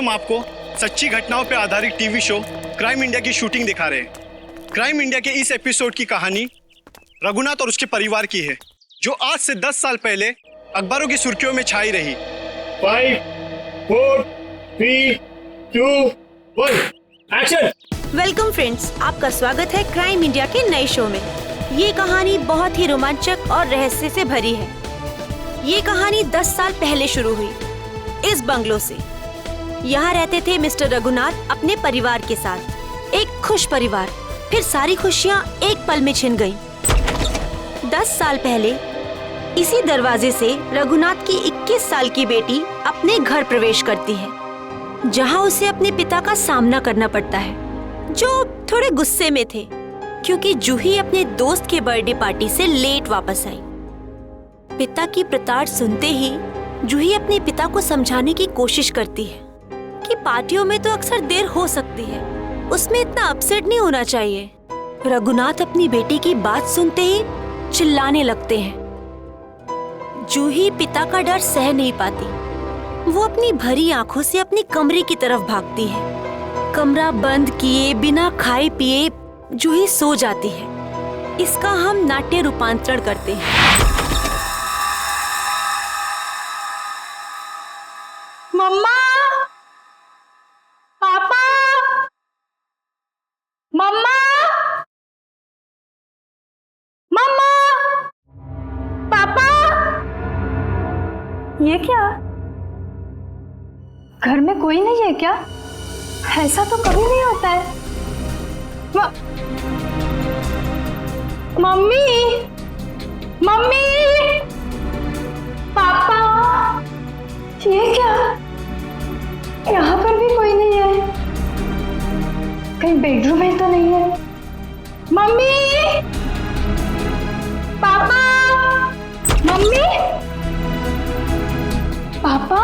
हम आपको सच्ची घटनाओं पर आधारित टीवी शो क्राइम इंडिया की शूटिंग दिखा रहे हैं। क्राइम इंडिया के इस एपिसोड की कहानी रघुनाथ और उसके परिवार की है, जो आज से 10 साल पहले अखबारों की सुर्खियों में छाई रही। 5, 4, 3, 2, 1, एक्शन। वेलकम फ्रेंड्स, आपका स्वागत है क्राइम इंडिया के नए शो में। ये कहानी बहुत ही रोमांचक और रहस्य से भरी है। ये कहानी 10 साल पहले शुरू हुई इस बंगलो से। यहाँ रहते थे मिस्टर रघुनाथ अपने परिवार के साथ। एक खुश परिवार। फिर सारी खुशियाँ एक पल में छिन गईं। 10 साल पहले इसी दरवाजे से रघुनाथ की 21 साल की बेटी अपने घर प्रवेश करती है, जहाँ उसे अपने पिता का सामना करना पड़ता है, जो थोड़े गुस्से में थे क्योंकि जूही अपने दोस्त के बर्थडे पार्टी से लेट वापस आई। पिता की प्रताड़ सुनते ही जूही अपने पिता को समझाने की कोशिश करती है कि पार्टियों में तो अक्सर देर हो सकती है, उसमें इतना अपसेट नहीं होना चाहिए। रघुनाथ अपनी बेटी की बात सुनते ही चिल्लाने लगते हैं। जूही पिता का डर सह नहीं पाती। वो अपनी भरी आंखों से अपने कमरे की तरफ भागती है। कमरा बंद किए बिना खाए पिए जूही सो जाती है। इसका हम नाट्य रूपांतरण करते हैं। मम्मा, पापा, मम्मा, मम्मा, पापा। ये क्या? घर में कोई नहीं है क्या? ऐसा तो कभी नहीं होता है। मम्मी, मम्मी, पापा, ये क्या? यहाँ पर भी कोई नहीं है। कहीं बेडरूम में तो नहीं है। मम्मी, पापा, मम्मी, पापा,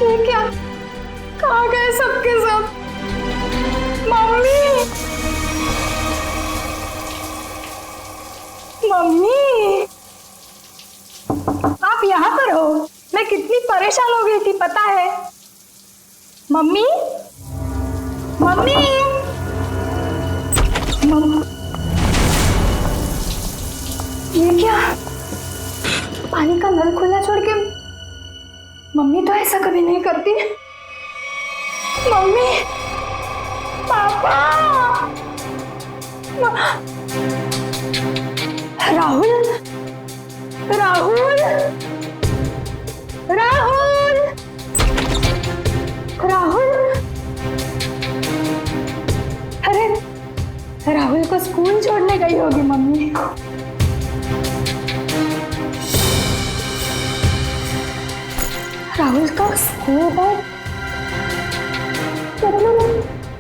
ये क्या? कहाँ गए सबके सब? मम्मी, मम्मी, आप यहाँ पर हो? मैं कितनी परेशान हो गई थी पता है? मम्मी, मम्मी, ये क्या? पानी का नल खुला छोड़ के? मम्मी तो ऐसा कभी नहीं करती। मम्मी, पापा, राहुल, राहुल, राहुल, राहुल। अरे राहुल को स्कूल छोड़ने गई होगी मम्मी। राहुल का स्कूल बैग?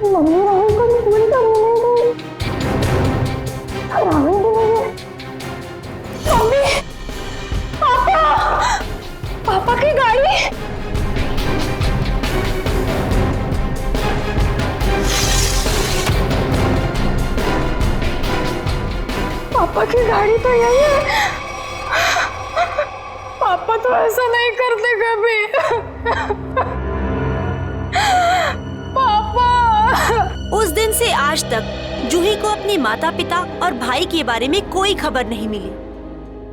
मम्मी राहुल को स्कूल छोड़ने गई। राहुल भी नहीं है। मम्मी, पापा, पापा की गाड़ी। पापा की गाड़ी तो यही है। पापा तो ऐसा नहीं करते कभी। पापा। उस दिन से आज तक जूही को अपने माता पिता और भाई के बारे में कोई खबर नहीं मिली।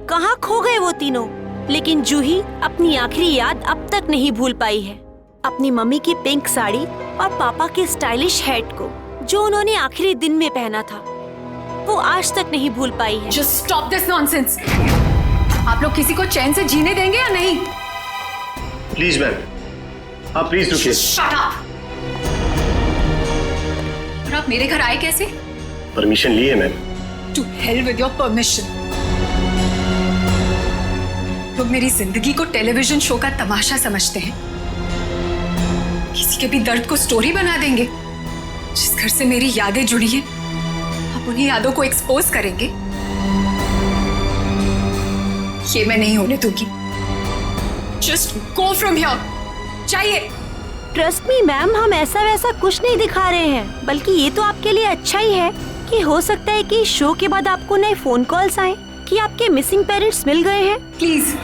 कहाँ खो गए वो तीनों? लेकिन जूही अपनी आखिरी याद अब तक नहीं भूल पाई है। अपनी मम्मी की पिंक साड़ी और पापा के स्टाइलिश हैट को, जो उन्होंने आखिरी दिन में पहना था, वो आज तक नहीं भूल पाई है। Just stop this nonsense. आप लोग किसी को चैन से जीने देंगे या नहीं? प्लीज मैम, आप प्लीज रुकिए। Shut up. और आप मेरे घर आए कैसे? परमिशन ली है ma'am. To hell with your permission. लोग मेरी जिंदगी को टेलीविजन शो का तमाशा समझते हैं। किसी के भी दर्द को स्टोरी बना देंगे। जिस घर से मेरी यादें जुड़ी हैं, आप उन्हीं यादों को एक्सपोज करेंगे। ये मैं नहीं होने दूंगी। Just go from here. चाहिए। ट्रस्ट मी मैम, हम ऐसा वैसा कुछ नहीं दिखा रहे हैं, बल्कि ये तो आपके लिए अच्छा ही है कि हो सकता है कि शो के बाद आपको नए फोन कॉल्स आए कि आपके मिसिंग पेरेंट्स मिल गए हैं। प्लीज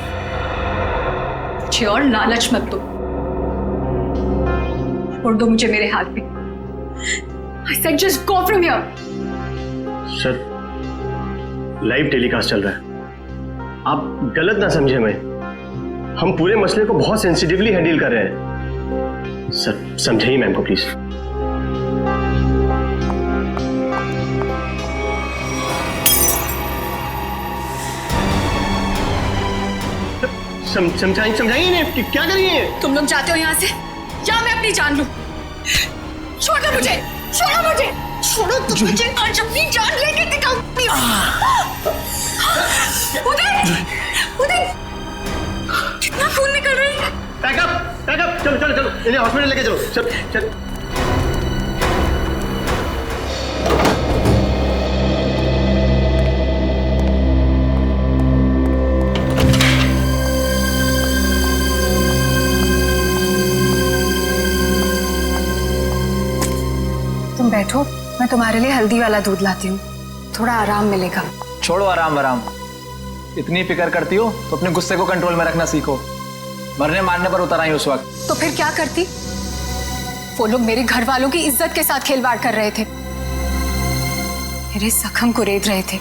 मुझे और लालच मत दो। छोड़ दो मुझे मेरे हाथ में। I said just go from here. Sir, live telecast चल रहा है, आप गलत ना समझे। हम पूरे मसले को बहुत सेंसिटिवली हैंडल कर रहे हैं। सर समझाइए मैम को प्लीज। समझाइए ने क्या करिए। तुम लोग जाते हो यहाँ से या मैं अपनी जान लूं? छोड़ो मुझे, छोड़ो मुझे, छोड़ो तुम मुझे। आज अपनी जान लेके दिखाऊंगी। उदय, उदय, कितना खून निकल रहा है। बैकअप, चलो चलो चलो, इन्हें हॉस्पिटल लेके चलो। चल चल। तुम बैठो, मैं तुम्हारे लिए हल्दी वाला दूध लाती हूँ, थोड़ा आराम मिलेगा। छोड़ो आराम आराम, इतनी फिक्र करती हो तो अपने गुस्से को कंट्रोल में रखना सीखो। मरने मारने पर उतर आई उस वक्त। तो फिर क्या करती? वो लोग मेरे घर वालों की इज्जत के साथ खिलवाड़ कर रहे थे, मेरे जख्म को रेत रहे थे।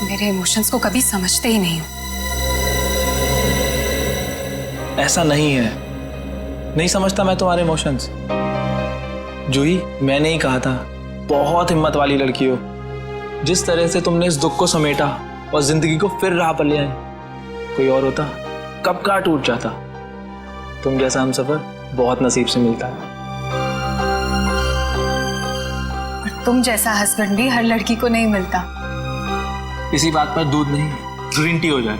मेरे इमोशंस को कभी समझते ही नहीं हो। ऐसा नहीं है, नहीं समझता मैं तुम्हारे इमोशंस। जूही, मैंने ही कहा था, बहुत हिम्मत वाली लड़की हो। जिस तरह से तुमने इस दुख को समेटा और जिंदगी को फिर राह पर ले आई, कोई और होता कब का टूट जाता। तुम जैसा हमसफर बहुत नसीब से मिलता है। और तुम जैसा हस्बैंड भी हर लड़की को नहीं मिलता। इसी बात पर दूध नहीं, ग्रीन टी हो जाए।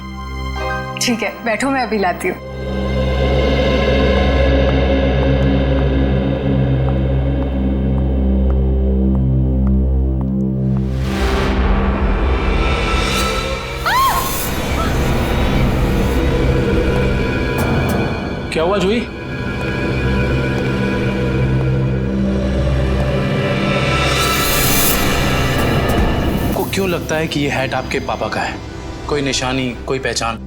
ठीक है, बैठो, मैं अभी लाती हूँ। क्या हुआ जूही? को क्यों लगता है कि ये हैट आपके पापा का है? कोई निशानी, कोई पहचान?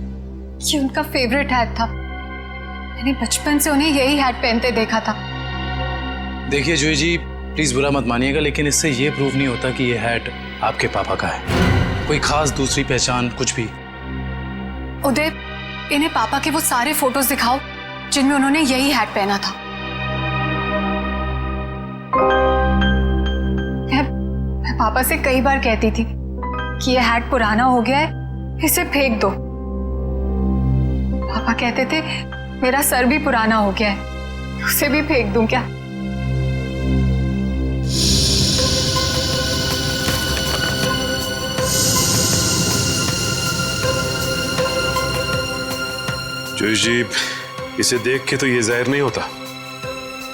ये उनका फेवरेट हैट था। मैंने बचपन से उन्हें यही हैट पहनते देखा था। देखिए जूही जी, प्लीज बुरा मत मानिएगा, लेकिन इससे ये प्रूव नहीं होता कि ये हैट आपके पापा का है। कोई खास दूसरी पहचान, कुछ भी? उदय, इन्हें पापा के वो सारे फोटोज दिखाओ जिनमें उन्होंने यही हैट पहना था। मैं पापा से कई बार कहती थी कि ये हैट पुराना हो गया है, इसे फेंक दो। पापा कहते थे मेरा सर भी पुराना हो गया है, उसे भी फेंक दूं क्या? जोश जी, इसे देख के तो ये जाहिर नहीं होता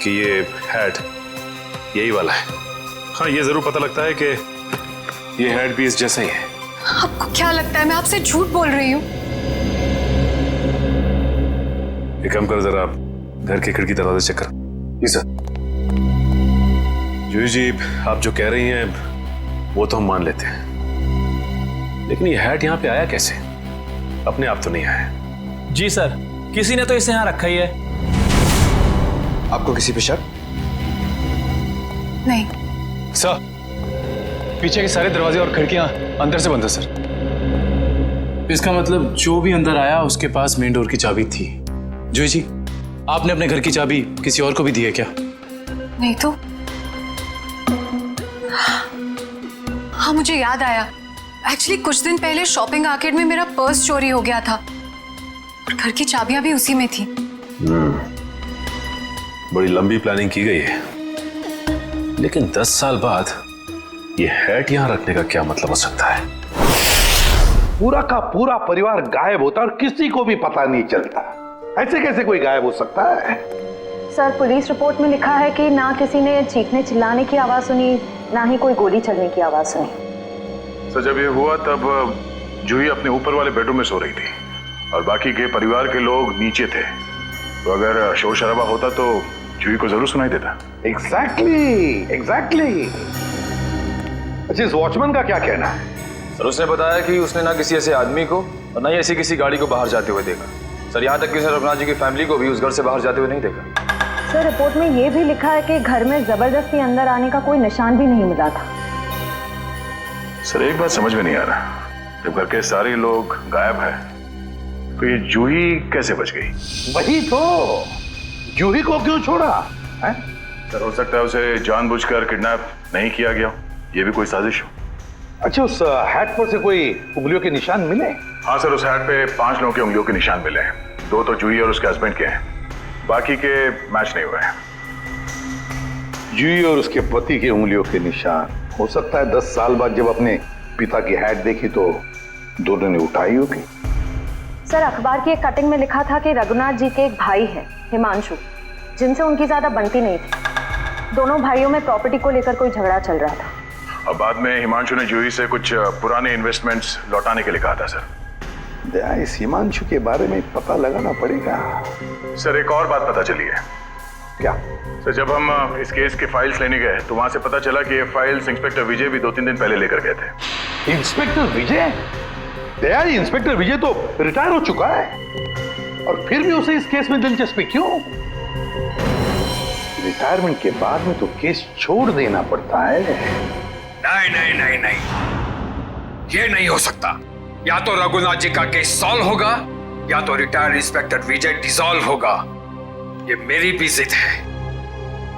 कि ये हैट यही वाला है। हाँ, ये जरूर पता लगता है कि ये हैट भी इस जैसा ही है। आपको क्या लगता है मैं आपसे झूठ बोल रही हूँ? एक काम कर, जरा घर के खिड़की दरवाजे चेक कर। जी सर। जोश जी, आप जो कह रही हैं वो तो हम मान लेते हैं, लेकिन ये हैट यहाँ पे आया कैसे? अपने आप तो नहीं आया। जी सर, किसी ने तो इसे यहाँ रखा ही है। आपको किसी पे शक? नहीं सर, पीछे के सारे दरवाजे और खिड़कियां अंदर से बंद है सर। इसका मतलब जो भी अंदर आया उसके पास मेन डोर की चाबी थी। जूही जी, आपने अपने घर की चाबी किसी और को भी दी है क्या? नहीं तो। हाँ, मुझे याद आया। एक्चुअली कुछ दिन पहले शॉपिंग आर्केड में मेरा पर्स चोरी हो गया था और घर की चाबियां भी उसी में थी। बड़ी लंबी प्लानिंग की गई है, लेकिन 10 साल बाद ये हैट यहाँ रखने का क्या मतलब हो सकता है? पूरा का पूरा परिवार गायब होता और किसी को भी पता नहीं चलता। ऐसे कैसे कोई गायब हो सकता है? सर, पुलिस रिपोर्ट में लिखा है कि ना किसी ने चीखने चिल्लाने की आवाज सुनी, ना ही कोई गोली चलने की आवाज सुनी। सर, जब ये हुआ तब जूही अपने ऊपर वाले बेडरूम में सो रही थी और बाकी के परिवार के लोग नीचे थे, तो अगर शोर शराबा होता तो जूही को जरूर सुनाई देता। एग्जैक्टली। अच्छा, इस वॉचमैन का क्या कहना है? सर, उसने बताया कि उसने ना किसी ऐसे आदमी को और न ही ऐसी किसी गाड़ी को बाहर जाते हुए देखा सर। यहाँ तक कि सर रघुनाथ जी की फैमिली को भी उस घर से बाहर जाते हुए नहीं देखा। सर रिपोर्ट में ये भी लिखा है कि घर में जबरदस्ती अंदर आने का कोई निशान भी नहीं मिला था। सर एक बात समझ में नहीं आ रहा, जब घर के सारे लोग गायब हैं तो ये जूही कैसे बच गई? वही तो, जूही को क्यों छोड़ा है? सर हो सकता है उसे जानबूझकर किडनैप नहीं किया गया, ये भी कोई साजिश हो। अच्छा, उस हैट पर से कोई उंगलियों के निशान मिले? हाँ सर, उस हैट पे 5 लोगों के उंगलियों के निशान मिले हैं। 2 तो जूही और उसके हस्बैंड के हैं, बाकी के मैच नहीं हुए हैं। जूही और उसके पति की उंगलियों के निशान, हो सकता है 10 साल बाद जब अपने पिता की हैट देखी तो दोनों ने उठाई होगी। सर अखबार की एक कटिंग में लिखा था कि रघुनाथ जी के एक भाई है हिमांशु, जिनसे उनकी ज्यादा बनती नहीं थी। दोनों भाइयों में प्रॉपर्टी को लेकर कोई झगड़ा चल रहा था। अब बाद में हिमांशु ने जूही से कुछ पुराने इन्वेस्टमेंट्स लौटाने के लिए कहा था सर। इस हिमांशु के बारे में पता लगाना पड़ेगा। सर एक और बात पता चली है। क्या? सर जब हम इस केस के फाइल्स लेने गए तो वहां से पता चला कि ये फाइल्स इंस्पेक्टर विजय भी 2-3 दिन पहले लेकर गए थे। इंस्पेक्टर विजय? दया, इंस्पेक्टर विजय तो रिटायर हो चुका है और फिर भी उसे इस केस में दिलचस्पी क्यों? रिटायरमेंट के बाद में तो केस छोड़ देना पड़ता है। नहीं नहीं नहीं नहीं, ये नहीं हो सकता। या तो रघुनाथ जी का केस सॉल्व होगा या तो रिटायर्ड इंस्पेक्टर विजय डिसॉल्व होगा। ये मेरी भी जिद है।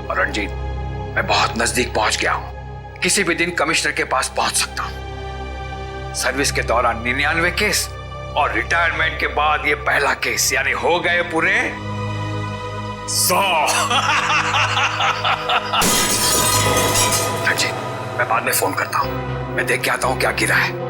और रणजीत, मैं बहुत नजदीक पहुंच गया हूं। किसी भी दिन कमिश्नर के पास पहुंच सकता हूं। सर्विस के दौरान 99 केस और रिटायरमेंट के बाद ये पहला केस, यानी हो गए पूरे 100। रणजीत, मैं बाद में फोन करता हूं। मैं देख के आता हूं क्या गिरा है।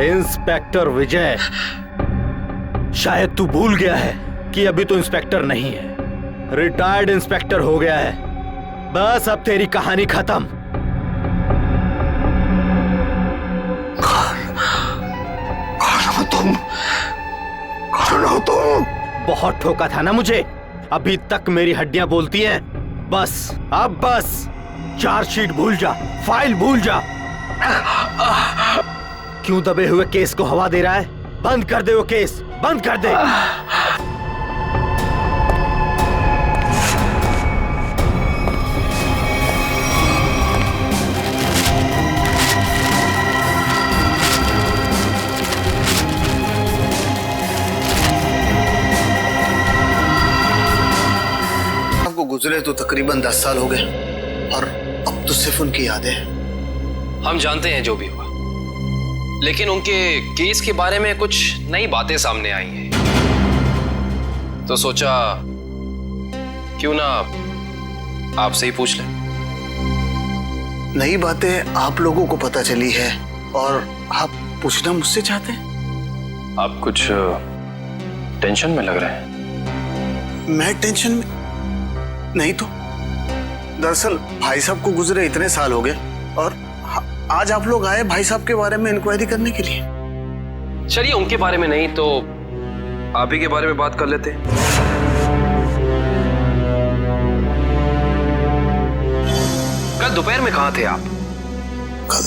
इंस्पेक्टर विजय, शायद तू भूल गया है कि अभी तो इंस्पेक्टर नहीं है, रिटायर्ड इंस्पेक्टर हो गया है। बस अब तेरी कहानी खत्म। कौन हो तुम? बहुत ठोका था ना मुझे, अभी तक मेरी हड्डियां बोलती हैं। बस अब बस, चार्जशीट भूल जा, फाइल भूल जा। क्यों दबे हुए केस को हवा दे रहा है? बंद कर दे वो केस, बंद कर दे। आपको गुजरे तो तकरीबन 10 साल हो गए और अब तो सिर्फ उनकी यादें हैं। हम जानते हैं जो भी हुआ, लेकिन उनके केस के बारे में कुछ नई बातें सामने आई हैं, तो सोचा क्यों ना आपसे ही पूछ लें। नई बातें आप लोगों को पता चली है और आप पूछना मुझसे चाहते हैं? आप कुछ टेंशन में लग रहे हैं। मैं टेंशन में नहीं तो। दरअसल भाई साहब को गुजरे इतने साल हो गए और आज आप लोग आए भाई साहब के बारे में इंक्वायरी करने के लिए। चलिए, उनके बारे में नहीं तो आप ही के बारे में बात कर लेते हैं। कल दोपहर में कहाँ थे आप? कल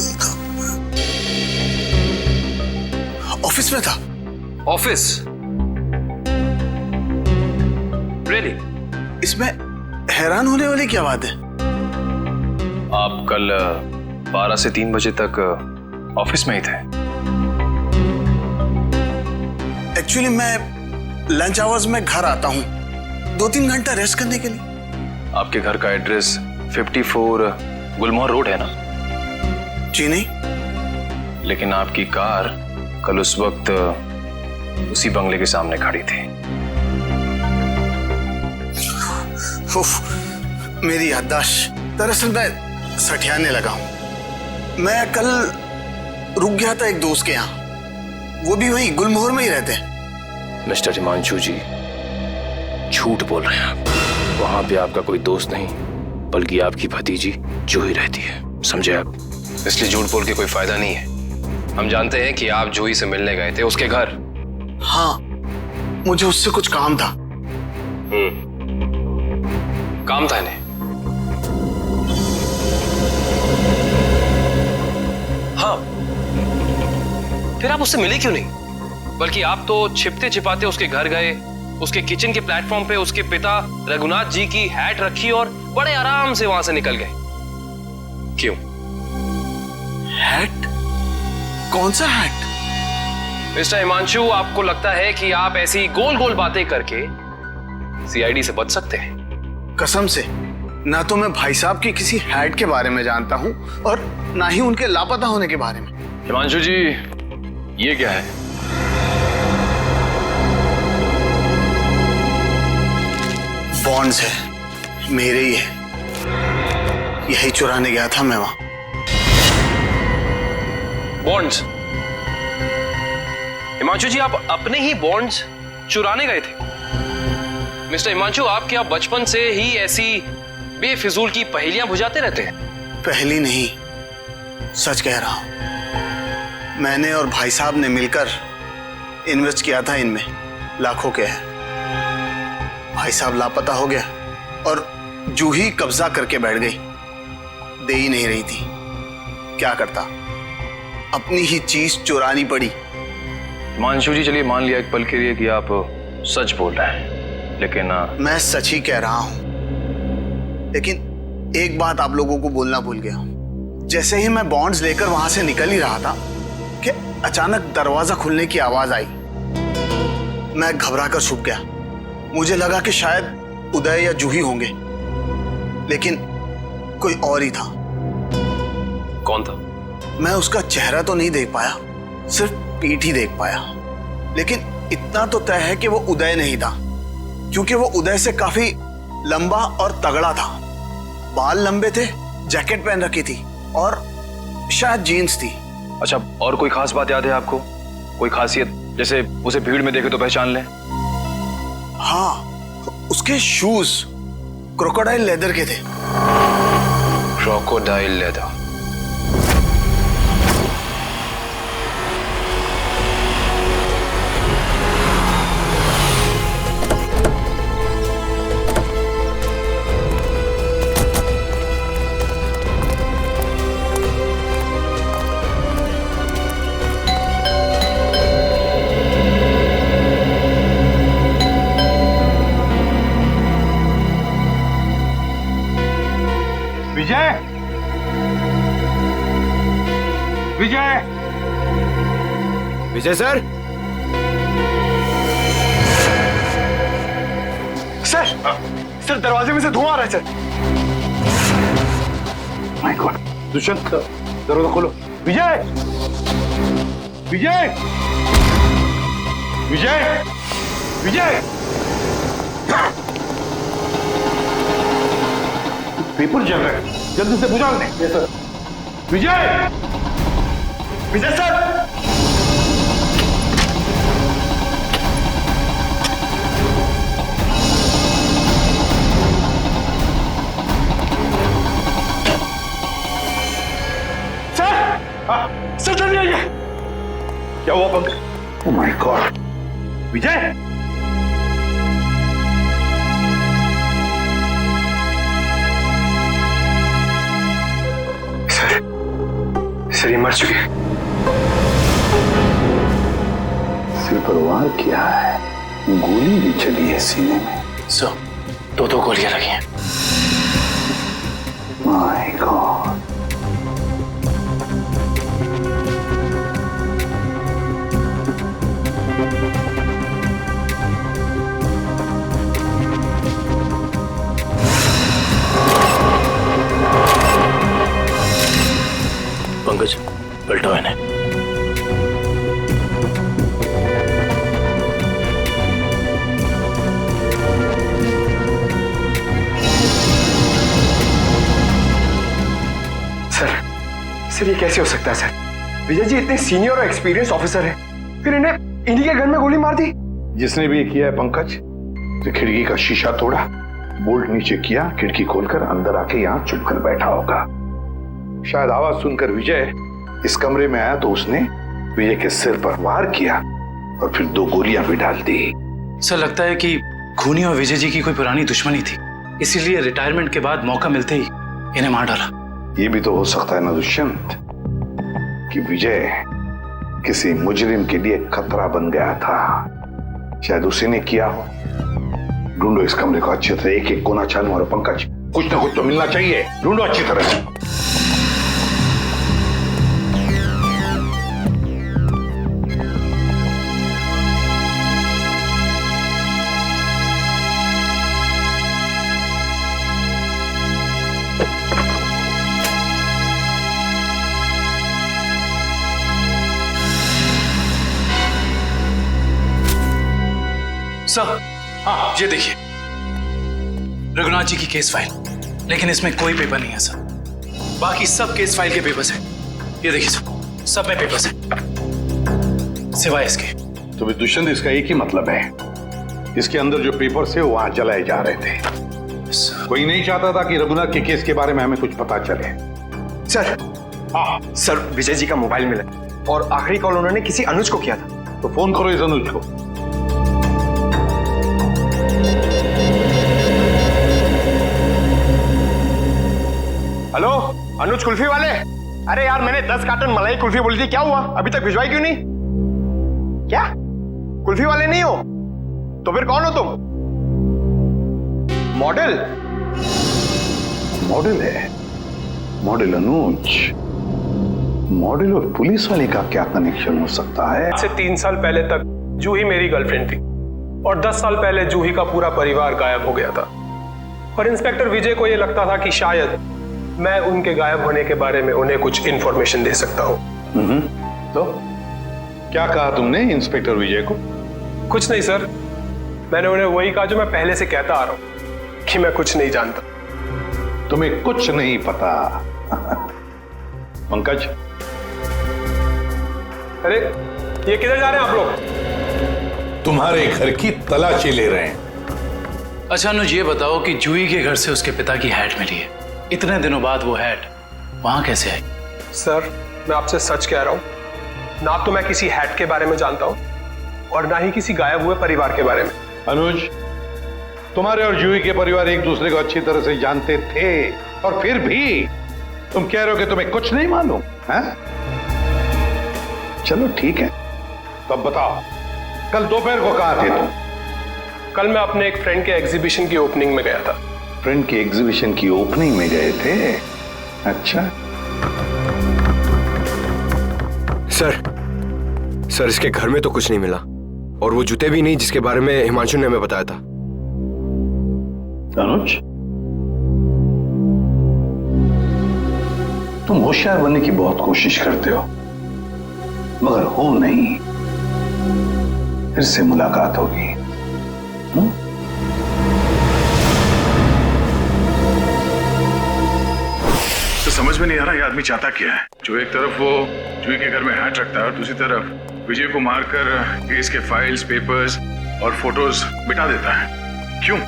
ऑफिस में था। ऑफिस? रियली? इसमें हैरान होने वाली क्या बात है? आप कल 12 से 3 बजे तक ऑफिस में ही थे। एक्चुअली मैं लंच आवर्स में घर आता हूँ 2-3 घंटा रेस्ट करने के लिए। आपके घर का एड्रेस 54 गुलमोहर रोड है ना? जी नहीं। लेकिन आपकी कार कल उस वक्त उसी बंगले के सामने खड़ी थी। मेरी याददाश्त, दरअसल मैं सठियाने लगा हूं। मैं कल रुक गया था एक दोस्त के यहाँ, वो भी वहीं गुलमोहर में ही रहते हैं। मिस्टर हिमांशु जी, झूठ बोल रहे हैं आप। वहां पे आपका कोई दोस्त नहीं, बल्कि आपकी भतीजी जूही रहती है, समझे आप? इसलिए झूठ बोल के कोई फायदा नहीं है। हम जानते हैं कि आप जूही से मिलने गए थे उसके घर। हाँ, मुझे उससे कुछ काम था। काम था इन्हें? हाँ, फिर आप उससे मिले क्यों नहीं? बल्कि आप तो छिपते छिपाते उसके घर गए, उसके किचन के प्लेटफॉर्म पे उसके पिता रघुनाथ जी की हैट रखी और बड़े आराम से वहां से निकल गए। क्यों? हैट? कौन सा हैट? मिस्टर हिमांशु, आपको लगता है कि आप ऐसी गोल गोल बातें करके सीआईडी से बच सकते हैं? कसम से, ना तो मैं भाई साहब की किसी हैट के बारे में जानता हूं और ना ही उनके लापता होने के बारे में। हिमांशु जी, ये क्या है? बॉन्ड्स है, मेरे ही है। यही चुराने गया था मैं वहां। बॉन्ड्स? हिमांशु जी, आप अपने ही बॉन्ड्स चुराने गए थे? मिस्टर हिमांशु, आप क्या बचपन से ही ऐसी बेफिजूल की पहेलियां बुझाते रहते हैं? पहली नहीं, सच कह रहा हूं। मैंने और भाई साहब ने मिलकर इन्वेस्ट किया था इनमें, लाखों के हैं। भाई साहब लापता हो गया और जूही कब्जा करके बैठ गई, दे ही नहीं रही थी। क्या करता, अपनी ही चीज चुरानी पड़ी। हिमांशु जी, चलिए मान लिया एक पल के लिए कि आप सच बोल रहे हैं, लेकिन मैं सच ही कह रहा हूं, लेकिन एक बात आप लोगों को बोलना भूल गया। जैसे ही मैं बॉन्ड्स लेकर वहां से निकल ही रहा था कि अचानक दरवाजा खुलने की आवाज आई। मैं घबरा कर छुप गया। मुझे लगा कि शायद उदय या जूही होंगे, लेकिन कोई और ही था। कौन था? मैं उसका चेहरा तो नहीं देख पाया, सिर्फ पीठ ही देख पाया। लेकिन इतना तो तय है कि वो उदय नहीं था, क्योंकि वो उदय से काफी लंबा और तगड़ा था। बाल लंबे थे, जैकेट पहन रखी थी और शायद जीन्स थी। अच्छा, और कोई खास बात याद है आपको? कोई खासियत, जैसे उसे भीड़ में देखे तो पहचान लें? हाँ, उसके शूज क्रोकोडाइल लेदर के थे। Crocodile leather? Vijay, Vijay, Vijay sir. Sir दरवाजे में से धुआं आ रहा है सर। माय गॉड, दुष्यंत दरवाजा खोलो। विजय, विजय, विजय, विजय, पेपर जल रहा है, जल्दी से बुझा दें। Yes sir. Vijay, Vijay sir, sir जल्दी आइए। क्या हुआ Pankaj? Oh my god. Vijay, sir ये मर चुके हैं। सिर पर वार किया है, गोली भी चली है सीने में। सर, दो गोलियां लगी हैं। My God. पंकज, पलटाओ इन्हें। सर ये कैसे हो सकता है सर? विजय जी इतने सीनियर और एक्सपीरियंस ऑफिसर हैं, फिर इन्हें इन्हीं के घर में गोली मार दी। जिसने भी ये किया है पंकज, जो खिड़की का शीशा तोड़ा, बोल्ट नीचे किया, खिड़की खोलकर अंदर आके यहाँ चुप कर बैठा होगा। शायद आवाज सुनकर विजय इस कमरे में आया तो उसने विजय के सिर पर वार किया और फिर 2 गोलियां भी डाल दी। सर लगता है कि खूनी और विजय जी की कोई पुरानी दुश्मनी थी, इसीलिए रिटायरमेंट के बाद मौका मिलते ही इन्हें मार डाला। ये भी तो हो सकता है ना दुष्यंत कि विजय किसी मुजरिम के लिए खतरा बन गया था, शायद उसी ने किया हो। ढूंढो इस कमरे को अच्छी तरह, एक एक कोना छानो और पंकज कुछ ना कुछ तो मिलना चाहिए, ढूंढो अच्छी तरह से। सर हाँ ये देखिए, रघुनाथ जी की केस फाइल, लेकिन इसमें कोई पेपर नहीं है सर। बाकी सब केस फाइल के पेपर्स हैं। ये देखिए सर, सब में पेपर्स हैं सिवाय इसके। तो भी दुष्यंत, इसका एक ही मतलब है, इसके अंदर जो पेपर्स है वो वहां जलाए जा रहे थे। कोई नहीं चाहता था कि रघुनाथ के केस के बारे में हमें कुछ पता चले। सर हाँ सर, विजय जी का मोबाइल मिला और आखिरी कॉल उन्होंने किसी अनुज को किया था। तो फोन करो इस अनुज को। हेलो अनुज कुल्फी वाले, अरे यार मैंने 10 कार्टन मलाई कुल्फी बोली थी, क्या हुआ? अभी तक भिजवाई क्यों नहीं? क्या कुल्फी वाले नहीं हो तो फिर कौन हो तुम? मॉडल? मॉडल है? मॉडल अनुज? मॉडल और पुलिस वाले का क्या कनेक्शन हो सकता है? आज से 3 साल पहले तक जूही मेरी गर्लफ्रेंड थी और 10 साल पहले जूही का पूरा परिवार गायब हो गया था और इंस्पेक्टर विजय को यह लगता था कि शायद मैं उनके गायब होने के बारे में उन्हें कुछ इंफॉर्मेशन दे सकता हूं। तो क्या कहा तुमने इंस्पेक्टर विजय को? कुछ नहीं सर, मैंने उन्हें वही कहा जो मैं पहले से कहता आ रहा हूं कि मैं कुछ नहीं जानता। तुम्हें कुछ नहीं पता? पंकज, अरे ये किधर जा रहे हैं आप लोग? तुम्हारे घर की तलाशी ले रहे हैं। अच्छा अनुज, ये बताओ कि जूही के घर से उसके पिता की हैट मिली है, इतने दिनों बाद वो हैट वहां कैसे आई? सर मैं आपसे सच कह रहा हूं, ना तो मैं किसी हैट के बारे में जानता हूं और ना ही किसी गायब हुए परिवार के बारे में। अनुज, तुम्हारे और जूही के परिवार एक दूसरे को अच्छी तरह से जानते थे और फिर भी तुम कह रहे हो कि तुम्हें कुछ नहीं मालूम है? चलो ठीक है, तो अब बताओ कल दोपहर को कहां थे तुम? कल मैं अपने एक फ्रेंड के एग्जीबिशन की ओपनिंग में गया था। फ्रेंड की एग्जीबिशन की ओपनिंग में गए थे? अच्छा। सर इसके घर में तो कुछ नहीं मिला और वो जूते भी नहीं जिसके बारे में हिमांशु ने हमें बताया था। अनुज, तुम होशियार बनने की बहुत कोशिश करते हो मगर हो नहीं। फिर से मुलाकात होगी। तो समझ में नहीं आ रहा ये आदमी चाहता क्या है। जो एक तरफ वो जूही के घर में हैट रखता है और दूसरी तरफ विजय को मारकर केस के फाइल्स, पेपर्स और फोटोज मिटा देता है। क्यों?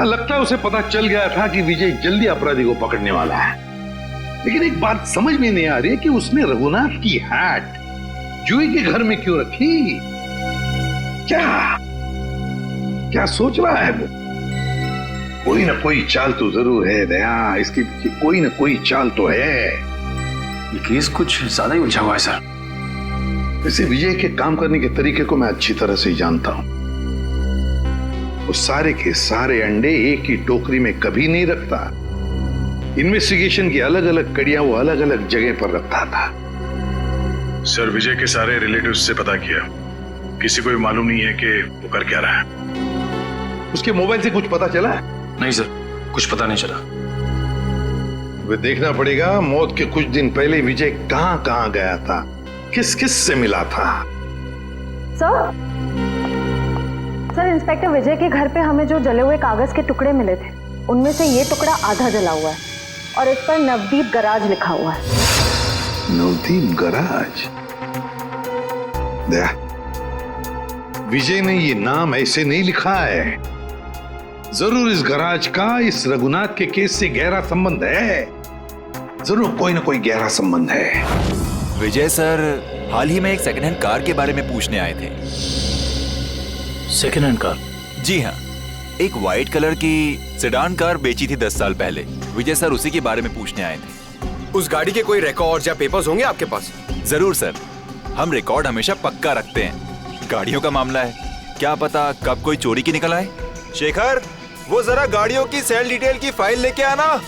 लगता है उसे पता चल गया था कि विजय जल्दी अपराधी को पकड़ने वाला है, लेकिन एक बात समझ में नहीं आ रही है कि उसने रघुनाथ की हैट जूही के घर में क्यों रखी? क्या सोच रहा है वो? कोई ना कोई चाल तो जरूर है दया, इसके पीछे कोई ना कोई चाल तो है। ये केस कुछ ज्यादा ही उलझा हुआ है सर। वैसे विजय के काम करने के तरीके को मैं अच्छी तरह से जानता हूं। वो सारे के सारे अंडे एक ही टोकरी में कभी नहीं रखता। इन्वेस्टिगेशन की अलग अलग कड़ियां वो अलग अलग जगह पर रखता था। सर विजय के सारे रिलेटिव्स से पता किया, किसी को भी मालूम नहीं है कि वो कर क्या रहा है। उसके मोबाइल से कुछ पता चला है? नहीं सर, कुछ पता नहीं चला। वे देखना पड़ेगा मौत के कुछ दिन पहले विजय कहां गया था, किस किस से मिला था। सर इंस्पेक्टर विजय के घर पे हमें जो जले हुए कागज के टुकड़े मिले थे उनमें से ये टुकड़ा आधा जला हुआ है और इस पर नवदीप गराज लिखा हुआ है। नवदीप गराज? दया, विजय ने ये नाम ऐसे नहीं लिखा है। जरूर इस गराज का इस रघुनाथ के केस से गहरा संबंध है। जरूर कोई ना कोई गहरा संबंध है। विजय सर हाल ही में एक सेकंड हैंड कार के बारे में पूछने आए थे। Second hand car? जी हाँ, एक व्हाइट कलर की सेडान कार बेची थी 10 साल पहले। विजय सर उसी के बारे में पूछने आए थे। उस गाड़ी के कोई रिकॉर्ड या पेपर्स होंगे आपके पास? जरूर सर, हम रिकॉर्ड हमेशा पक्का रखते हैं। गाड़ियों का मामला है, क्या पता कब कोई चोरी की निकल आए। शेखर, वो जरा गाड़ियों की सेल डिटेल की फाइल लेके आना।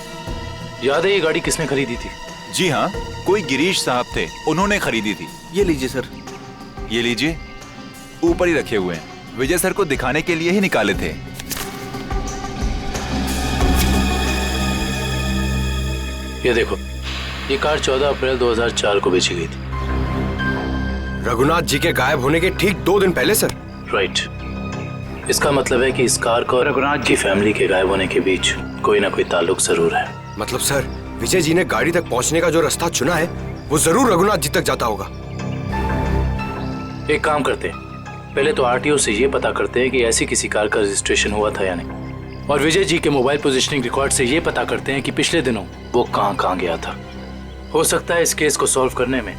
याद है ये गाड़ी किसने खरीदी थी? जी हाँ, कोई गिरीश साहब थे, उन्होंने खरीदी थी। ये लीजिए सर। ये लीजिए, ऊपर ही रखे हुए हैं, विजय सर को दिखाने के लिए ही निकाले थे। ये देखो, ये कार 14 अप्रैल 2004 को बेची गई थी। रघुनाथ जी के गायब होने के ठीक 2 दिन पहले सर? राइट। इसका मतलब है कि इस कार को रघुनाथ जी फैमिली के गायब होने के बीच कोई ना कोई ताल्लुक जरूर है। मतलब सर, विजय जी ने गाड़ी तक पहुंचने का जो रास्ता चुना है वो जरूर रघुनाथ जी तक जाता होगा। एक काम करते हैं, पहले तो आरटीओ से ये पता करते हैं कि ऐसी किसी कार का रजिस्ट्रेशन हुआ था या नहीं, और विजय जी के मोबाइल पोजीशनिंग रिकॉर्ड से ये पता करते हैं कि पिछले दिनों वो कहाँ गया था। हो सकता है इस केस को सॉल्व करने में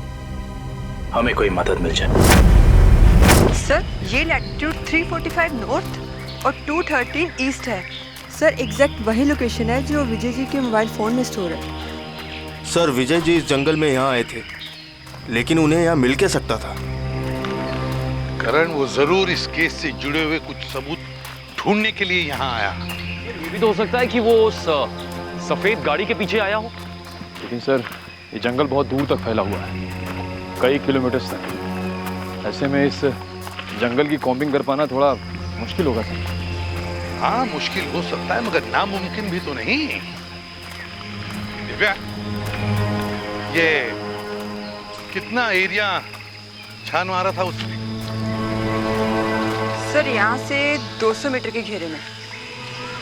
हमें कोई मदद मिल जाए। सर, ये लैटिट्यूड 345 नॉर्थ और 213 ईस्ट है। सर, एग्जैक्ट वही लोकेशन है जो विजय जी के मोबाइल फोन में स्टोर है। सर, विजय जी इस जंगल में यहाँ आए थे, लेकिन उन्हें यहाँ मिल के सकता था। करण वो जरूर इस केस से जुड़े हुए कुछ सबूत ढूंढने के लिए यहाँ आया। ये भी तो हो सकता है कि वो उस सफेद गाड़ी के पीछे आया हो। लेकिन सर, ये जंगल बहुत दूर तक फैला हुआ है, कई किलोमीटर तक। ऐसे में इस जंगल की कॉम्बिंग कर पाना थोड़ा मुश्किल होगा सर। हाँ, मुश्किल हो सकता है, मगर नामुमकिन भी तो नहीं। दिव्या, ये कितना एरिया छान मारा था उसने? सर, यहाँ से 200 मीटर के घेरे में।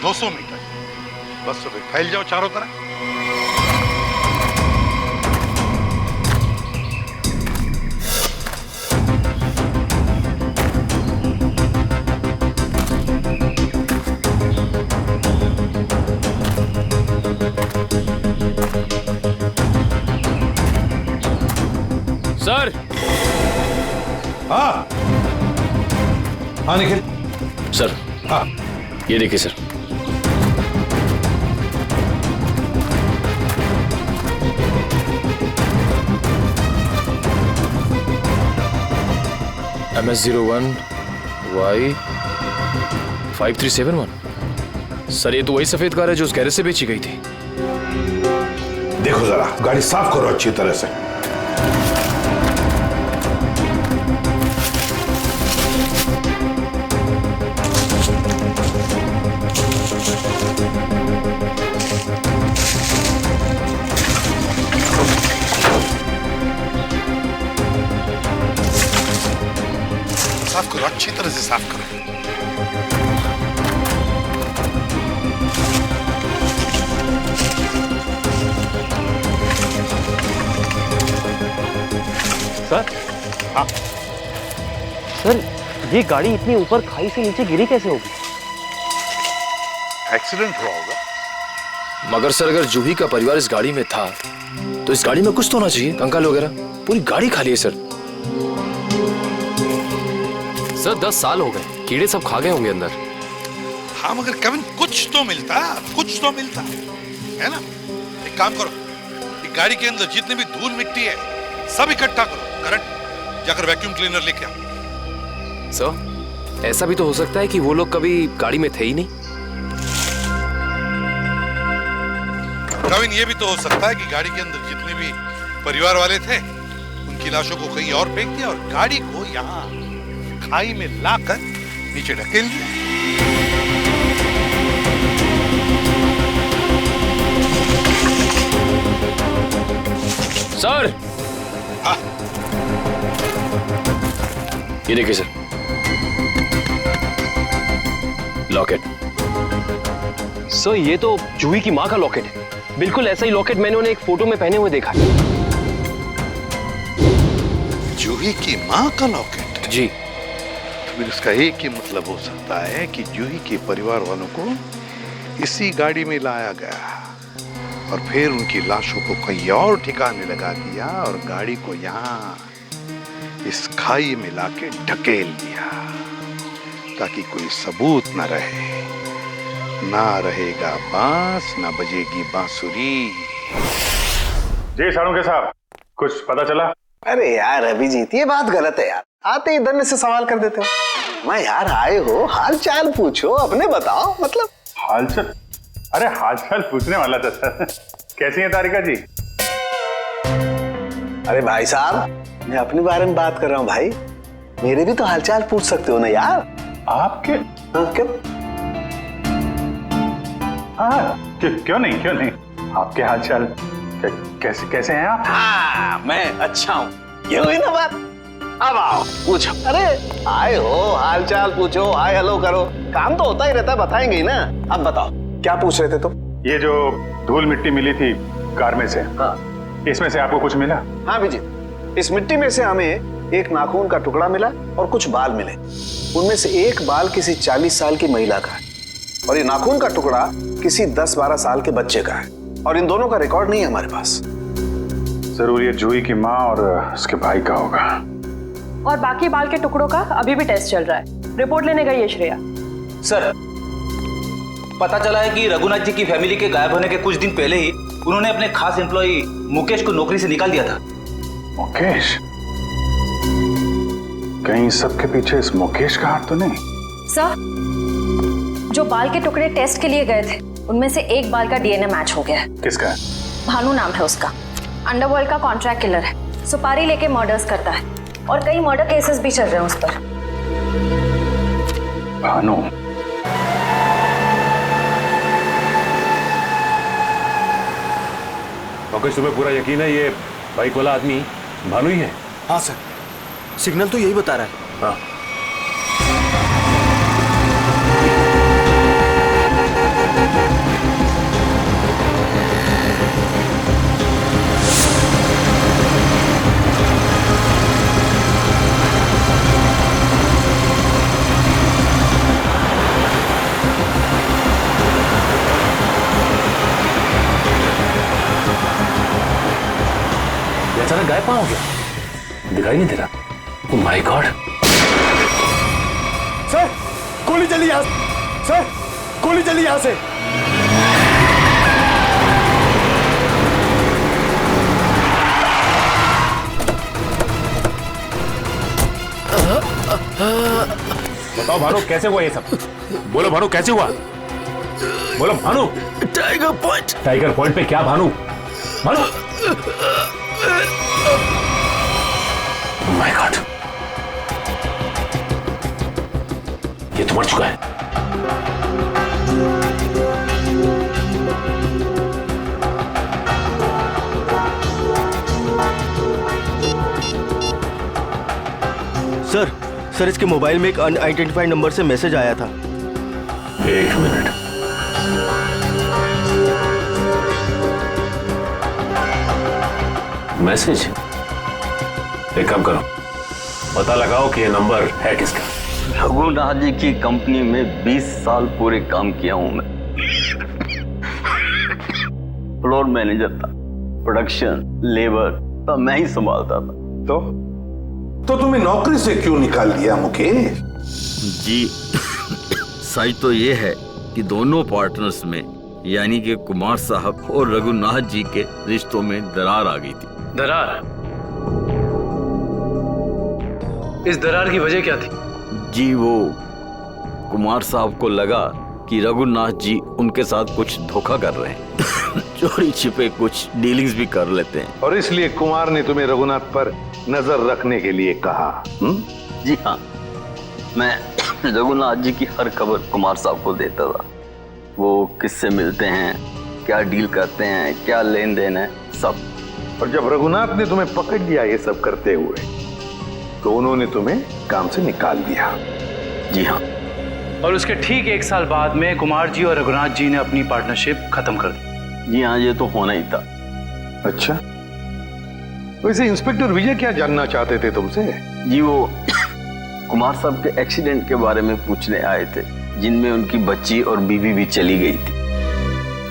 200 मीटर? बस तो फिर फैल जाओ चारों तरफ। सर। हाँ हाँ निखिल। सर, हाँ, ये देखिए सर। MS01 Y 5371। सर, ये तो वही सफेद कार है जो उस गैरेज से बेची गई थी। देखो जरा, गाड़ी साफ करो अच्छी तरह से। साफ करो, अच्छी तरह से साफ करो। सर। हाँ सर, ये गाड़ी इतनी ऊपर खाई से नीचे गिरी कैसे होगी? एक्सीडेंट हुआ होगा। मगर सर, अगर जूही का परिवार इस गाड़ी में था तो इस गाड़ी में कुछ तो होना चाहिए, कंकाल वगैरह। पूरी गाड़ी खाली है सर। सर, 10 साल हो गए, कीड़े सब खा गए होंगे अंदर। हाँ, मगर केविन कुछ तो मिलता, कुछ तो मिलता है ना। एक काम करो, एक गाड़ी के अंदर जितनी भी धूल मिट्टी है सब इकट्ठा करो। करंट जाकर वैक्यूम क्लीनर लेके आओ। सर, ऐसा भी तो हो सकता है कि वो लोग कभी गाड़ी में थे ही नहीं। केविन, ये भी तो हो सकता है कि गाड़ी के अंदर जितने भी परिवार वाले थे उनकी लाशों को कहीं और फेंक दिया और गाड़ी को यहाँ खाई में लाकर नीचे ढकेल दिया। सर। हाँ। ये देखिए सर, लॉकेट। सर, ये तो जूही की माँ का लॉकेट है। बिल्कुल ऐसा ही लॉकेट मैंने उन्हें एक फोटो में पहने हुए देखा। जूही की माँ का लॉकेट? जी। फिर इसका एक ही मतलब हो सकता है कि जूही के परिवार वालों को इसी गाड़ी में लाया गया और फिर उनकी लाशों को कहीं और ठिकाने लगा दिया और गाड़ी को यहाँ इस खाई में लाके ढकेल दिया ताकि कोई सबूत न रहे। ना रहेगा बांस, ना बजेगी बांसुरी। जी साळुंखे साहब, कुछ पता चला? अरे यार अभिजीत, ये बात गलत है यार। आते ही धन्य से सवाल कर देते हो। मैं यार आए हो, हाल चाल पूछो, अपने बताओ। मतलब हालचाल? अरे हालचाल पूछने वाला था सर। कैसी है तारिका जी? अरे भाई साहब, मैं अपने बारे में बात कर रहा हूँ भाई। मेरे भी तो हालचाल पूछ सकते हो ना यार। आपके? हाँ, क्यों? हाँ, क्यों नहीं। आपके हालचाल कैसे हैं आप? हाँ, मैं अच्छा हूँ। ये हुई ना बात। अब आओ पूछो। अरे आए हो, हालचाल पूछो, हाय हेलो करो, काम तो होता ही रहता है, बताएंगे ही ना। अब बताओ क्या पूछ रहे थे तुम? ये जो धूल मिट्टी मिली थी कार में से, हाँ, इसमें से आपको कुछ मिला? हाँ अभिजीत, इस मिट्टी में से हमें एक नाखून का टुकड़ा मिला और कुछ बाल मिले। उनमें से एक बाल किसी 40 साल की महिला का है और ये नाखून का टुकड़ा किसी 10-12 साल के बच्चे का है और इन दोनों का रिकॉर्ड नहीं है हमारे पास। जरूर ये जूही की माँ और उसके भाई का होगा। और बाकी बाल के टुकड़ों का अभी भी टेस्ट चल रहा है, रिपोर्ट लेने गई है श्रेया। सर, पता चला है कि रघुनाथ जी की फैमिली के गायब होने के कुछ दिन पहले ही उन्होंने अपने खास एम्प्लॉई मुकेश को नौकरी से निकाल दिया था। मुकेश? कहीं सबके पीछे इस मुकेश का हाथ तो नहीं? सर, जो बाल के टुकड़े टेस्ट के लिए गए थे उनमें से एक बाल का डीएनए मैच हो गया है। किसका? भानु नाम है उसका, अंडरवर्ल्ड का कॉन्ट्रैक्ट किलर है, सुपारी लेके मर्डर्स करता है और कई मर्डर केसेस भी चल रहे हैं उस पर। भानु? मुकेश, तुम्हें पूरा यकीन है ये बाइक वाला आदमी भानु ही है? हाँ सर, सिग्नल तो यही बता रहा है। हाँ। अचानक गायब कहाँ हो गया? दिखाई नहीं दे रहा। ओह माय गॉड! सर, गोली चली यहाँ से। सर, गोली चली यहाँ से। बताओ भानु, कैसे हुआ ये सब? बोलो भानु, कैसे हुआ? बोलो Bhanu. Tiger point. Tiger point पे क्या Bhanu? Bhanu! Oh my God! ये तो मर चुका है। सर, इसके मोबाइल में एक अनआइडेंटिफाइड नंबर से मैसेज आया था। एक मिनट। मैसेज? एक काम करो, पता लगाओ कि ये नंबर है किसका। रघुनाथ जी की कंपनी में 20 साल पूरे काम किया हूं मैं। फ्लोर मैनेजर था, प्रोडक्शन, लेबर सब मैं ही संभालता था। तो तुम्हें नौकरी से क्यों निकाल दिया मुकेश? जी सच तो ये है कि दोनों पार्टनर्स में यानी कि कुमार साहब और रघुनाथ जी के रिश्तों में दरार आ गई थी। दरार? इस दरार की वजह क्या थी? जी वो कुमार साहब को लगा कि रघुनाथ जी उनके साथ कुछ धोखा कर रहे हैं चोरी छिपे कुछ डीलिंग्स भी कर लेते हैं और इसलिए कुमार ने तुम्हें रघुनाथ पर नजर रखने के लिए कहा। जी हाँ, मैं रघुनाथ जी की हर खबर कुमार साहब को देता था। वो किससे मिलते हैं, क्या डील करते हैं, क्या लेन देन है, सब। और जब रघुनाथ ने तुम्हें पकड़ लिया ये सब करते हुए तो उन्होंने तुम्हें काम से निकाल दिया। जी हाँ। और उसके ठीक 1 साल बाद में कुमार जी और रघुनाथ जी ने अपनी पार्टनरशिप खत्म कर दी। जी हाँ, ये तो होना ही था। अच्छा, वैसे इंस्पेक्टर विजय क्या जानना चाहते थे तुमसे? जी वो कुमार साहब के एक्सीडेंट के बारे में पूछने आए थे, जिनमें उनकी बच्ची और बीवी भी चली गई थी।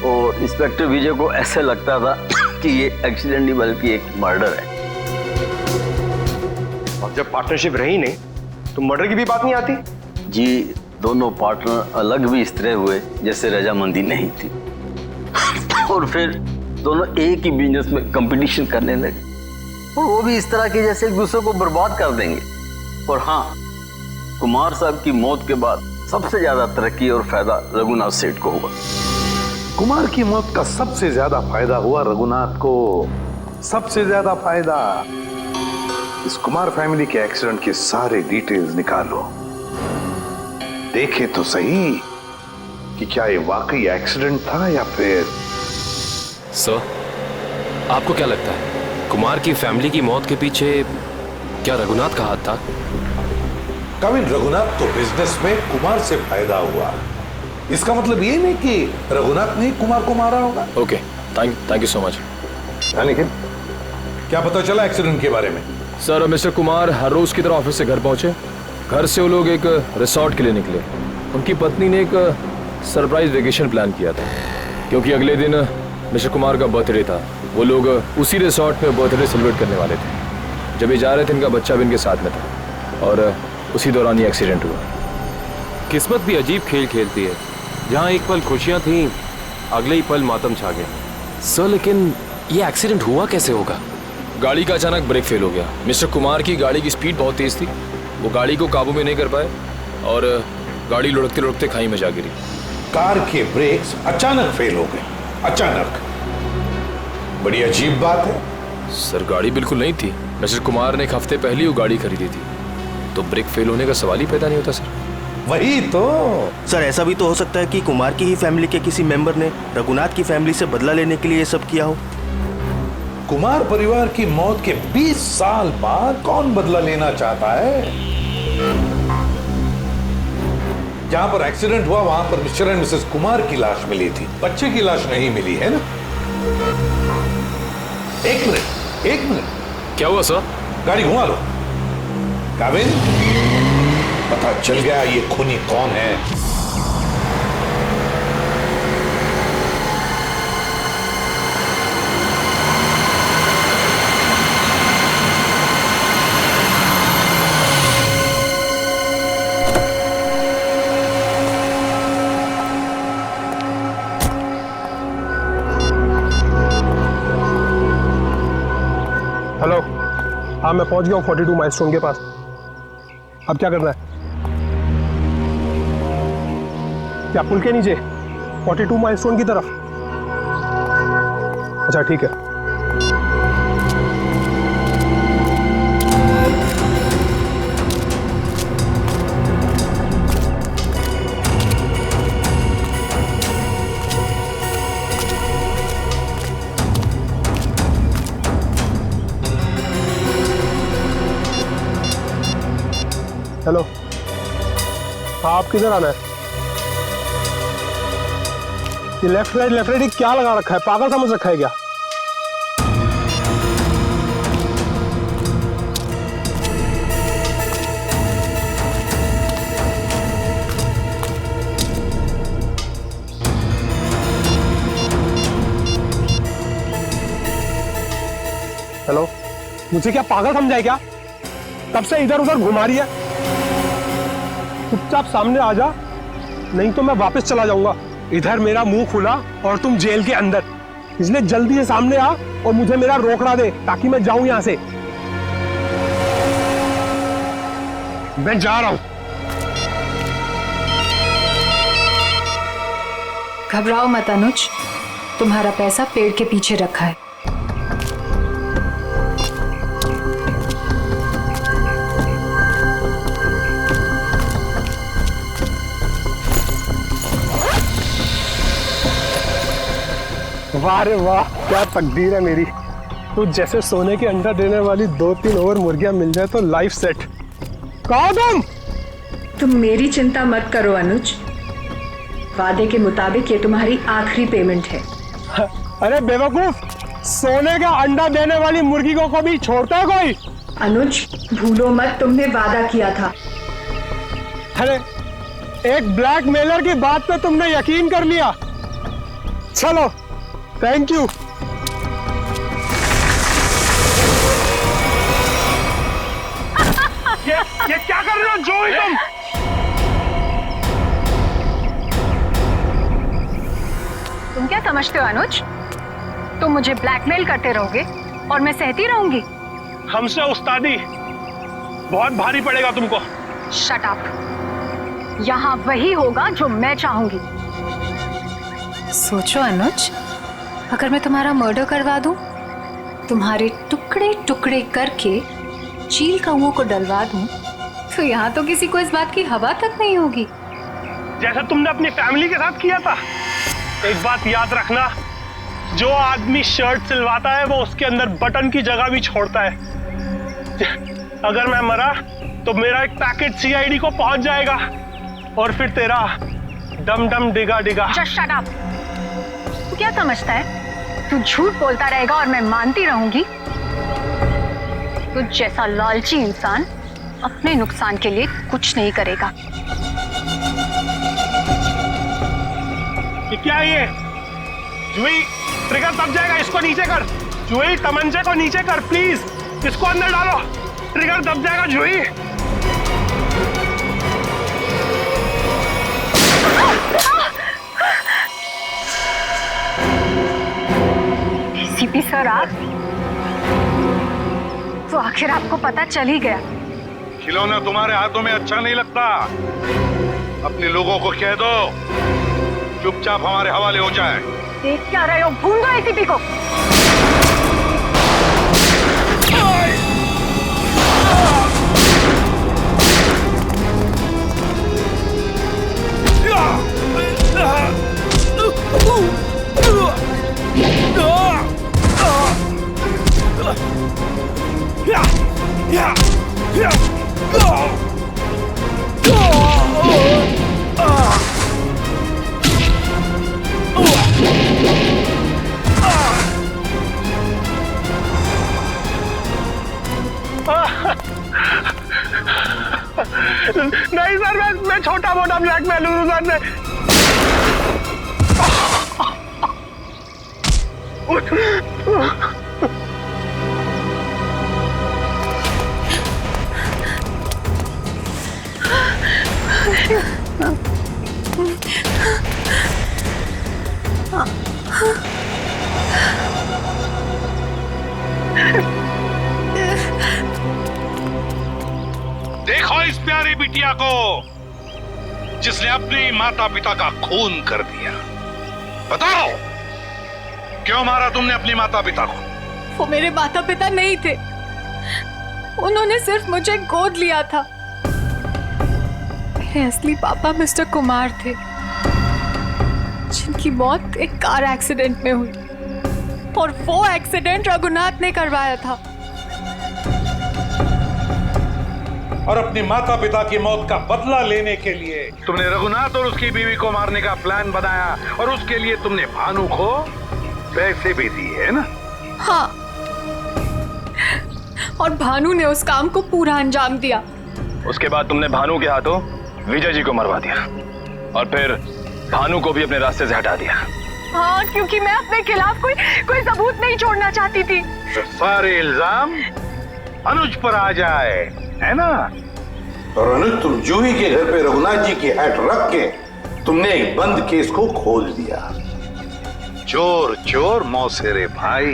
और इंस्पेक्टर विजय को ऐसा लगता था कि ये एक्सीडेंट नहीं बल्कि एक मर्डर है। और जब पार्टनरशिप रही नहीं तो मर्डर की भी बात नहीं आती? जी दोनों पार्टनर अलग भी इस तरह हुए जैसे रजामंदी नहीं थी। और फिर दोनों एक ही बिजनेस में कंपटीशन करने लगे, और वो भी इस तरह के जैसे एक दूसरे को बर्बाद कर देंगे। और हाँ, कुमार साहब की मौत के बाद सबसे ज्यादा तरक्की और फायदा रघुनाथ सेठ को हुआ। कुमार की मौत का सबसे ज्यादा फायदा हुआ रघुनाथ को। सबसे ज्यादा फायदा। इस कुमार फैमिली के एक्सीडेंट के सारे डिटेल्स निकालो, देखे तो सही कि क्या ये वाकई एक्सीडेंट था या फिर। सर, आपको क्या लगता है कुमार की फैमिली की मौत के पीछे क्या रघुनाथ का हाथ था? कविन, रघुनाथ को बिजनेस में कुमार से फायदा हुआ, इसका मतलब ये नहीं कि रघुनाथ ने कुमार को मारा होगा। Okay, thank you so much. लेकिन क्या पता चला एक्सीडेंट के बारे में? सर, मिस्टर कुमार हर रोज की तरह ऑफिस से घर पहुंचे। घर से वो लोग एक रिसोर्ट के लिए निकले। उनकी पत्नी ने एक सरप्राइज वेकेशन प्लान किया था, क्योंकि अगले दिन मिस्टर कुमार का बर्थडे था। वो लोग उसी रिसोर्ट पे बर्थडे सेलिब्रेट करने वाले थे। जब ये जा रहे थे, इनका बच्चा भी इनके साथ में था, और उसी दौरान ये एक्सीडेंट हुआ। किस्मत भी अजीब खेल खेलती है, जहाँ एक पल खुशियाँ थीं, अगले ही पल मातम छा गया। सर, लेकिन ये एक्सीडेंट हुआ कैसे होगा? गाड़ी का अचानक ब्रेक फेल हो गया। मिस्टर कुमार की गाड़ी की स्पीड बहुत तेज थी, वो गाड़ी को काबू में नहीं कर पाए और गाड़ी लुढ़कते लुढ़कते खाई में जा गिरी। कार के ब्रेक्स अचानक फेल हो गए। अचानक, बड़ी अजीब बात है। सर, गाड़ी बिल्कुल नहीं थी। मिस्टर कुमार ने एक हफ्ते पहले वो गाड़ी खरीदी थी, तो ब्रेक फेल होने का सवाल ही पैदा नहीं होता सर। वही तो सर, ऐसा भी तो हो सकता है कि कुमार की ही फैमिली के किसी मेंबर ने रघुनाथ की फैमिली से बदला लेने के लिए ये सब किया हो। कुमार परिवार की मौत के 20 साल बाद कौन बदला लेना चाहता है? जहां पर एक्सीडेंट हुआ वहां पर मिस्टर एंड मिसेस कुमार की लाश मिली थी, बच्चे की लाश नहीं मिली है ना? एक मिनट। क्या हुआ सर? गाड़ी घुमा लो। काबिन, पता चल गया ये खूनी कौन है। हेलो, हाँ मैं पहुंच गया हूँ 42 माइलस्टोन के पास। अब क्या करना है? क्या पुल के नीचे 42 माइलस्टोन की तरफ? अच्छा ठीक है। हेलो, हाँ आप किधर आना है? ये लेफ्ट राइट क्या लगा रखा है? पागल समझ रखा है क्या? हेलो, मुझे क्या पागल समझा है क्या? तब से इधर उधर घुमा रही है। चुपचाप सामने आ जा, नहीं तो मैं वापस चला जाऊंगा। इधर मेरा मुंह खुला और तुम जेल के अंदर, इसलिए जल्दी से सामने आ और मुझे मेरा रोकड़ा दे ताकि मैं जाऊं यहां से। मैं जा रहा हूं। घबराओ मत अनुज, तुम्हारा पैसा पेड़ के पीछे रखा है। वाह रे वाह, क्या तकदीर है मेरी। तो जैसे सोने के अंडा देने वाली 2-3 और मुर्गियां मिल जाए तो लाइफ सेट। कहो तुम मेरी चिंता मत करो अनुज, वादे के मुताबिक ये तुम्हारी आखिरी पेमेंट है। अरे बेवकूफ, सोने का अंडा देने वाली मुर्गी को कभी छोड़ता है कोई? अनुज भूलो मत, तुमने वादा किया था। अरे एक ब्लैकमेलर की बात पे तुमने यकीन कर लिया। चलो, थैंक यू। ये क्या कर रहे हो जोई तुम? तुम क्या समझते हो अनुज? तुम मुझे ब्लैकमेल करते रहोगे और मैं सहती रहूंगी? हमसे उस्तादी बहुत भारी पड़ेगा तुमको। Shut up. यहाँ वही होगा जो मैं चाहूंगी। सोचो अनुज, अगर मैं तुम्हारा मर्डर करवा दूं, तुम्हारे टुकड़े टुकड़े करके चील कौओं को डलवा दूं, तो यहाँ तो किसी को इस बात की हवा तक नहीं होगी। जैसा तुमने अपनी फैमिली के साथ किया था। एक बात याद रखना, जो आदमी शर्ट सिलवाता है वो उसके अंदर बटन की जगह भी छोड़ता है। अगर मैं मरा तो मेरा एक पैकेट सीआईडी को पहुंच जाएगा और फिर तेरा डम डम डिगा डिगा। Just shut up। तू क्या समझता है तू झूठ बोलता रहेगा और मैं मानती रहूंगी? तू जैसा लालची इंसान अपने नुकसान के लिए कुछ नहीं करेगा। ये क्या है ये? जुई, ट्रिगर दब जाएगा, इसको नीचे कर। जुई, तमंचे को नीचे कर प्लीज, इसको अंदर डालो, ट्रिगर दब जाएगा जुई। एसीपी सर आप तो आखिर आपको पता चल ही गया। खिलौना तुम्हारे हाथों में अच्छा नहीं लगता। अपने लोगों को कह दो चुपचाप हमारे हवाले हो जाए। देख क्या रहे हो? भूल दो एसीपी को। नहीं सर, मैं छोटा मोटा ब्लैकमेल हूँ सर। देखो इस प्यारी बिटिया को जिसने अपने माता पिता का खून कर दिया। बताओ क्यों मारा तुमने अपने माता पिता को? वो मेरे माता पिता नहीं थे, उन्होंने सिर्फ मुझे गोद लिया था। मेरे असली पापा मिस्टर कुमार थे, जिनकी मौत एक कार एक्सीडेंट में हुई, और वो एक्सीडेंट रघुनाथ ने करवाया था। और अपनी माता पिता की मौत का बदला लेने के लिए तुमने रघुनाथ और उसकी बीवी को मारने का प्लान बनाया, और उसके लिए तुमने भानु को पैसे भी दिए, है ना? हाँ, और भानु ने उस काम को पूरा अंजाम दिया। उसके बाद तुमने भानु के हाथों विजय जी को मरवा दिया, और फिर भानु को भी अपने रास्ते से हटा दिया। हाँ, क्योंकि मैं अपने खिलाफ कोई सबूत नहीं छोड़ना चाहती थी। तो सारे इल्जाम अनुज पर आ जाए, है ना? और अनुज, तुम जूही के घर पे रघुनाथ जी की हैट रख के तुमने एक बंद केस को खोल दिया। चोर चोर मौसेरे भाई,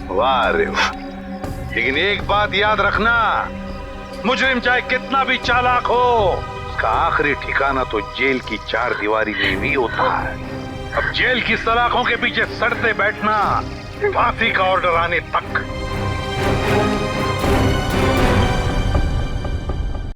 वाह रे वाह। लेकिन एक बात याद रखना, मुजरिम चाहे कितना भी चालाक हो, उसका आखिरी ठिकाना तो जेल की चार दीवारी में भी होता है। अब जेल की सलाखों के पीछे सड़ते बैठना फांसी का ऑर्डर आने तक